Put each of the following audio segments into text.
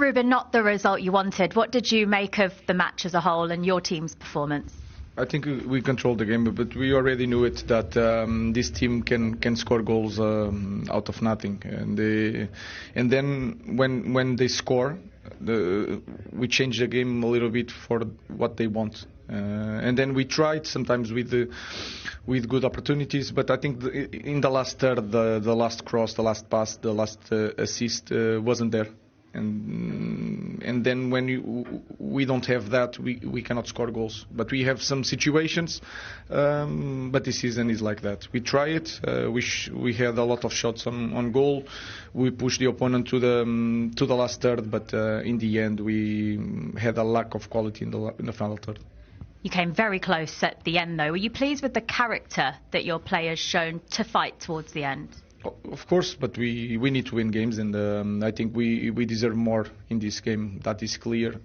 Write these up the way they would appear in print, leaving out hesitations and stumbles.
Ruben, not the result you wanted. What did you make of the match as a whole and your team's performance? I think we controlled the game, but we already knew it that this team can score goals out of nothing, and then when they score, we change the game a little bit for what they want, and then we tried sometimes with good opportunities, but I think in the last third, the last cross, the last pass, the last assist wasn't there. And then when we don't have that, we cannot score goals. But we have some situations, but this season is like that. We try it. We had a lot of shots on goal. We pushed the opponent to the last third, but in the end we had a lack of quality in the final third. You came very close at the end, though. Were you pleased with the character that your players shown to fight towards the end? Of course, but we need to win games, and I think we deserve more in this game. That is clear.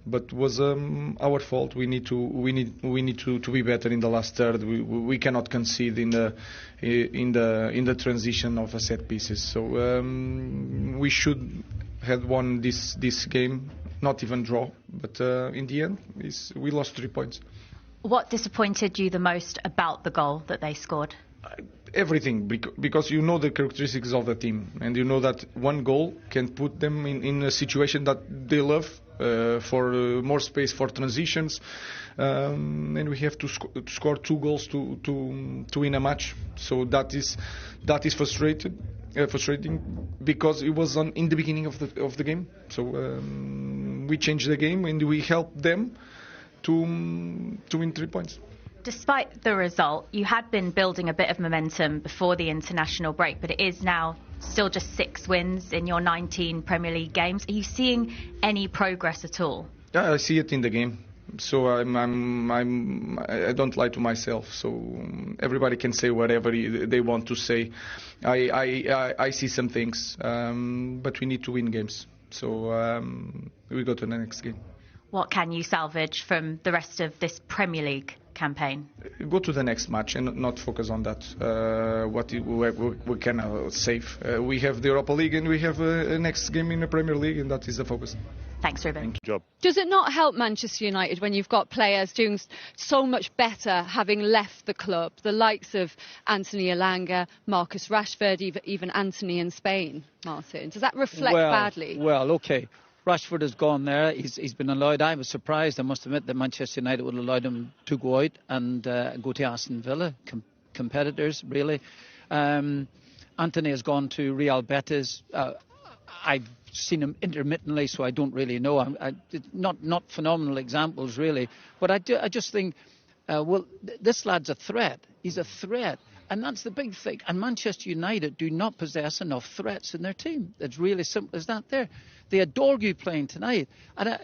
But was our fault. We need to be better in the last third. We cannot concede in the transition of a set pieces. So we should have won this game, not even draw. But in the end, we lost 3 points. What disappointed you the most about the goal that they scored? Everything, because you know the characteristics of the team, and you know that one goal can put them in a situation that they love, for more space for transitions, and we have to score 2 goals to win a match. So that is frustrating because it was in the beginning of the game. So we changed the game and we helped them to win 3 points. Despite the result, you had been building a bit of momentum before the international break, but it is now still just 6 wins in your 19 Premier League games. Are you seeing any progress at all? Yeah, I see it in the game. So I don't lie to myself. So everybody can say whatever they want to say. I see some things, but we need to win games. So we go to the next game. What can you salvage from the rest of this Premier League campaign? Go to the next match and not focus on that. What we can save. We have the Europa League and we have a next game in the Premier League, and that is the focus. Thanks, Ruben. Does it not help Manchester United when you've got players doing so much better having left the club? The likes of Anthony Elanga, Marcus Rashford, even Anthony in Spain, Martin. Does that reflect badly? Well, OK. Rashford has gone there. He's been allowed. I was surprised, I must admit, that Manchester United would allow him to go out and go to Aston Villa, competitors, really. Anthony has gone to Real Betis. I've seen him intermittently, so I don't really know. Not phenomenal examples, really. But I just think, this lad's a threat. He's a threat. And that's the big thing. And Manchester United do not possess enough threats in their team. It's really simple as that there. They adore you playing tonight. And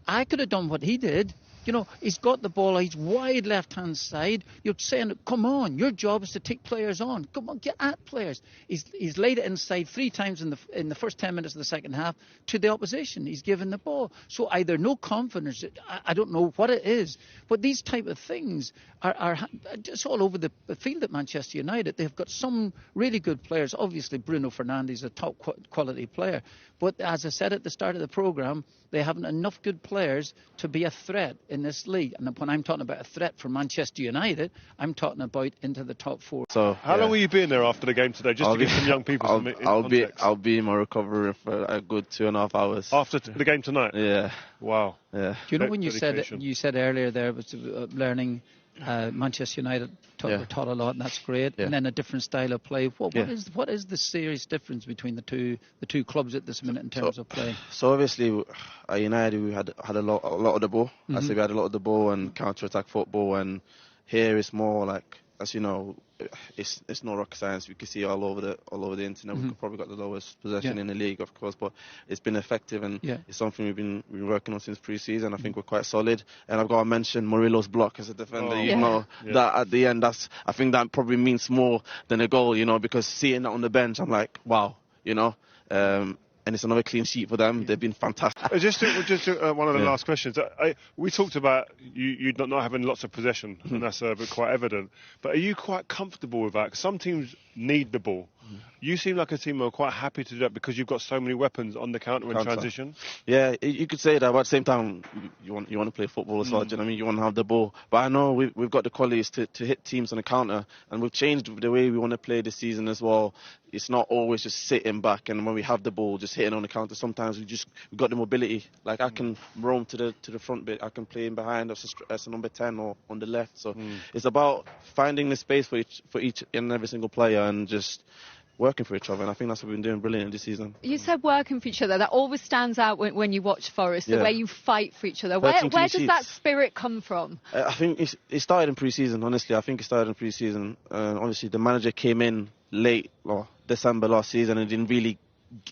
I could have done what he did. You know, he's got the ball, he's wide left-hand side. You're saying, come on, your job is to take players on. Come on, get at players. He's laid it inside 3 times in the first 10 minutes of the second half to the opposition. He's given the ball. So either no confidence, I don't know what it is, but these type of things are just all over the field at Manchester United. They've got some really good players. Obviously, Bruno Fernandes is a top quality player. But as I said at the start of the programme, they haven't enough good players to be a threat in this league. And when I'm talking about a threat for Manchester United, I'm talking about into the top 4. So how long will you be in there after the game today, just to give some young people some context? I'll be in my recovery for a good 2.5 hours. After the game tonight? Yeah. Wow. Yeah. Do you know when you said earlier there was learning Manchester United were taught a lot, and that's great. Yeah. And then a different style of play. What is the serious difference between the two clubs at this minute in terms of play? So obviously, at United we had a lot of the ball. I say we had a lot of the ball and counter-attack football, and here it's more like, as you know, it's no rocket science. We can see all over the internet. We've probably got the lowest possession in the league, of course, but it's been effective, and it's something we've been working on since pre-season. I think we're quite solid, and I've got to mention Murillo's block as a defender. That at the end, I think that probably means more than a goal, because seeing that on the bench, I'm like, wow, and it's another clean sheet for them. They've been fantastic. Just one of the last questions. We talked about you not having lots of possession, and that's quite evident. But are you quite comfortable with that? 'Cause some teams need the ball. You seem like a team who are quite happy to do that because you've got so many weapons on the counter in transition. Yeah, you could say that, but at the same time, you want to play football as well. Do you know what I mean? You want to have the ball. But I know we've got the qualities to hit teams on the counter, and we've changed the way we want to play this season as well. It's not always just sitting back and when we have the ball, just hitting on the counter. Sometimes we've got the mobility. Like I can roam to the front bit. I can play in behind as a number 10 or on the left. So it's about finding the space for each and every single player and just working for each other, and I think that's what we've been doing brilliantly this season. You said working for each other. That always stands out when you watch Forest, the way you fight for each other. Where does that spirit come from? I think it started in pre-season, honestly. I think it started in pre-season. Obviously, the manager came in late, December last season, and didn't really...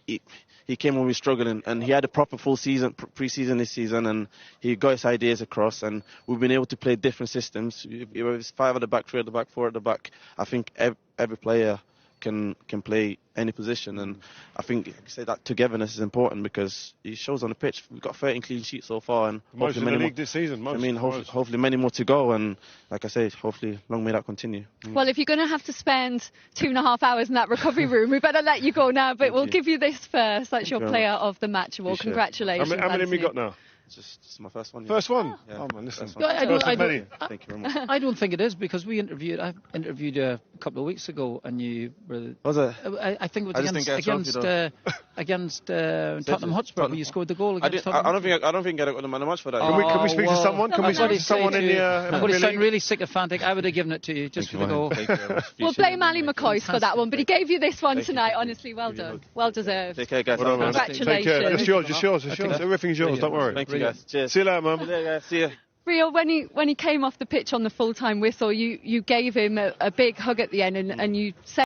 He came when we were struggling, and he had a proper full season, pre-season this season, and he got his ideas across, and we've been able to play different systems. It was 5 at the back, 3 at the back, 4 at the back. I think every player can play any position, and I think you say that togetherness is important because it shows on the pitch. We've got 13 clean sheets so far, and most in the league this season. Hopefully many more to go, and like I say, hopefully long may that continue. Well, if you're going to have to spend 2.5 hours in that recovery room, we better let you go now, but we'll give you this first. That's your player of the match award. Congratulations. How many have you got now? It's my first one. First one? Yeah. Oh man, listen. I Thank you very much. I don't think it is because I interviewed you a couple of weeks ago, and you were... Was it? I think it was against Tottenham Hotspur, where you scored the goal against Tottenham. I don't think I got the man of the match for that. Can we speak to someone? Can we speak to someone in the But it sounded really sycophantic. I would have given it to you just for the goal. We'll blame Ali McCoy for that one, but he gave you this one tonight. Honestly, well done. Well deserved. Take care, guys. Congratulations. Take care. It's yours. Everything's yours. Don't worry. Thank you, guys. Cheers. See you later, man. See you. Rio, when he came off the pitch on the full-time whistle, you gave him a big hug at the end, and you said